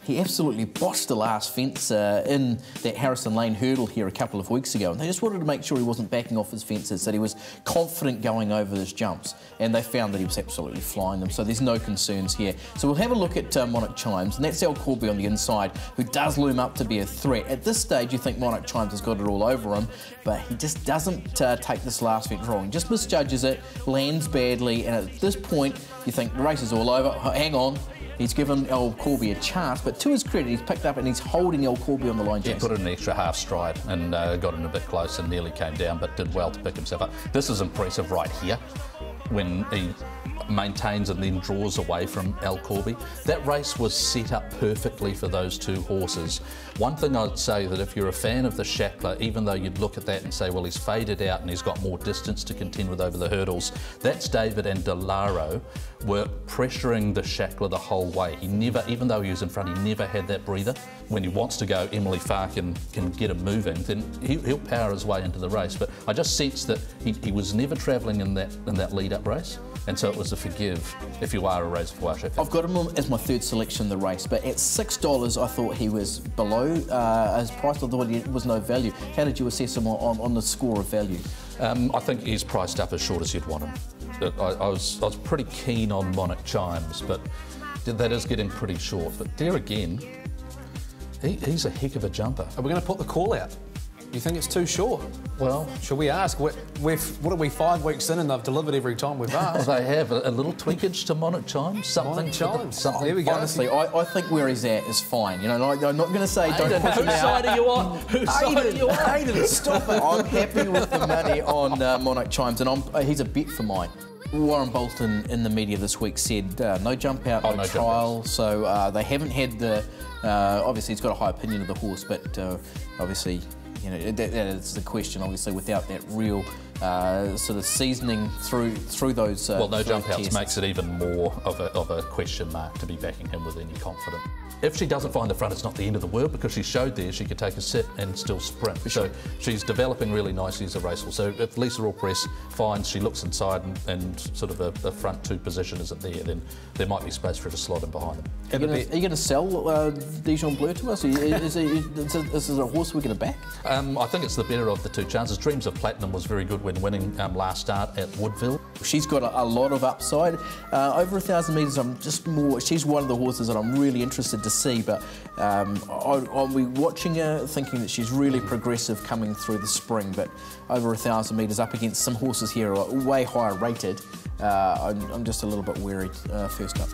He absolutely bossed the last fence in that Harrison Lane hurdle here a couple of weeks ago, and they just wanted to make sure he wasn't backing off his fences, that he was confident going over his jumps, and they found that he was absolutely flying them, so there's no concerns here. So we'll have a look at Monarch Chimes, and that's El Corby on the inside, who does loom up to be a threat. At this stage, you think Monarch Chimes has got it all over him, but he just doesn't take this last fence wrong. He just misjudges it, lands badly, and at this point, you think the race is all over. Hang on. He's given El Corby a chance, but to his credit, he's picked up and he's holding El Corby on the line. He put in an extra half stride and got in a bit close and nearly came down, but did well to pick himself up. This is impressive right here, when he maintains and then draws away from El Corby. That race was set up perfectly for those two horses. One thing I'd say, that if you're a fan of the Shackler, even though you'd look at that and say, well, he's faded out and he's got more distance to contend with over the hurdles, that's David and Delaro were pressuring the Shackler the whole way. He never, even though he was in front, he never had that breather. When he wants to go, Emily Farr can get him moving, then he'll power his way into the race. But I just sensed that he was never travelling in that lead-up race, and so it was a forgive if you are a Razor for Warsha. I've got him as my third selection in the race, but at $6 I thought he was below his price. I thought it was no value. How did you assess him on the score of value? I think he's priced up as short as you'd want him. I was pretty keen on Monarch Chimes, but that is getting pretty short. But there again, he's a heck of a jumper. Are we going to put the call out? Do you think it's too short? Well, should we ask? What are we, 5 weeks in and they've delivered every time we've asked? They have a little tweakage to Monarch Chimes. Something. Something. There we go. Honestly, I think where he's at is fine. You know, I'm not going to say don't push him out. Whose side are you on? Whose side are you on? Aiden, stop it. I'm happy with the money on Monarch Chimes, and he's a bet for mine. Warren Bolton in the media this week said no jump out, no trial, so they haven't had the... obviously, he's got a high opinion of the horse, but obviously... You know, that is the question, obviously, without that real sort of seasoning through those well, no jump outs tests. makes it even more of a question mark to be backing him with any confidence. If she doesn't find the front, it's not the end of the world, because she showed there she could take a sit and still sprint. So she's developing really nicely as a racehorse. So if Lisa Allpress finds she looks inside and sort of a front two position isn't there, then there might be space for her to slot in behind them. Are you going to sell Dijon Bleu to us? Is it a horse we're going to back? I think it's the better of the two chances. Dreams of Platinum was very good when winning last start at Woodville. She's got a lot of upside. Over 1,000 metres, she's one of the horses that I'm really interested to see, but I'll be watching her thinking that she's really progressive coming through the spring, but over 1,000 metres up against some horses here who are way higher rated, I'm just a little bit wary first up.